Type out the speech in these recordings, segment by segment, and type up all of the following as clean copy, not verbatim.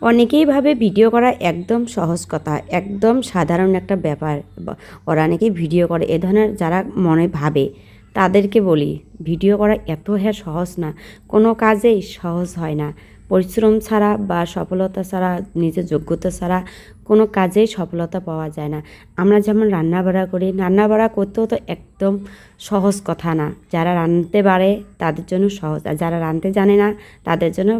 অনেকেই ভাবে ভিডিও করা একদম সহজ কথা, একদম সাধারণ একটা ব্যাপার। ওরা অনেকেই ভিডিও করে এ ধরনের যারা মনে ভাবে তাদেরকে বলি ভিডিও করা এত সহজ না, কোনো কাজেই সহজ হয় না। পরিশ্রম ছাড়া বা সফলতা ছাড়া, নিজের যোগ্যতা ছাড়া কোনো কাজেই সফলতা পাওয়া যায় না। আমরা যেমন রান্নাবাড়া করি, রান্নাবাড়া করতেও তো একদম সহজ কথা না। যারা রাঁধতে পারে তাদের জন্য সহজ, আর যারা রাঁধতে জানে না তাদের জন্য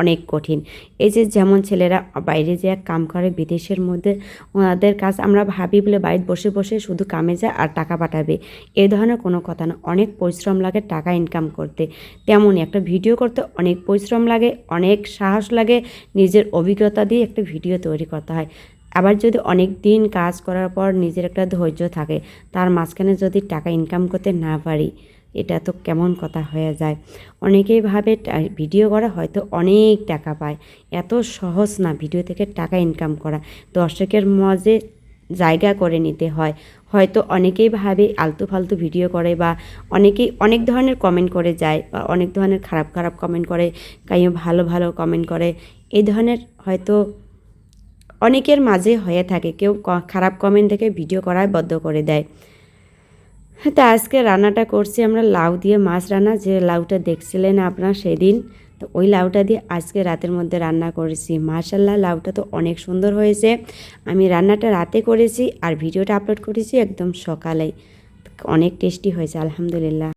অনেক কঠিন। এই যে যেমন ছেলেরা বাইরে যে এক কাম করে বিদেশের মধ্যে, ওনাদের কাজ আমরা ভাবি বলে বাড়িতে বসে বসে শুধু কামে যায় আর টাকা পাঠাবে, এই ধরনের কোনো কথা না। অনেক পরিশ্রম লাগে টাকা ইনকাম করতে। তেমনই একটা ভিডিও করতে অনেক পরিশ্রম লাগে, অনেক সাহস লাগে, নিজের অভিজ্ঞতা দিয়ে একটা ভিডিও তৈরি করতে হয়। আবার যদি অনেক দিন কাজ করার পর নিজের একটা ধৈর্য থাকে, তার মাঝখানে যদি টাকা ইনকাম করতে না পারি, এটা তো কেমন কথা হয়ে যায়। অনেকেই ভাবে ভিডিও করা হয়তো অনেক টাকা পায়, এত সহজ না ভিডিও থেকে টাকা ইনকাম করা। দর্শকের মজে জায়গা করে নিতে হয়। হয়তো অনেকেই ভাবে আলতু ফালতু ভিডিও করে, বা অনেকেই অনেক ধরনের কমেন্ট করে যায়, বা অনেক ধরনের খারাপ খারাপ কমেন্ট করে, কাইও ভালো ভালো কমেন্ট করে। এই ধরনের হয়তো অনেকের মাঝে হয়ে থাকে, কেউ খারাপ কমেন্ট দেখে ভিডিও করায় বন্ধ করে দেয়। হ্যাঁ, তা আজকে রান্নাটা করছি আমরা লাউ দিয়ে মাছ রান্না, যে লাউটা দেখছিলেন আপনারা সেদিন, তো ওই লাউটা দিয়ে আজকে রাতের মধ্যে রান্না করেছি। মাশাল্লাহ, লাউটা তো অনেক সুন্দর হয়েছে। আমি রান্নাটা রাতে করেছি আর ভিডিওটা আপলোড করেছি একদম সকালেই। অনেক টেস্টি হয়েছে আলহামদুলিল্লাহ।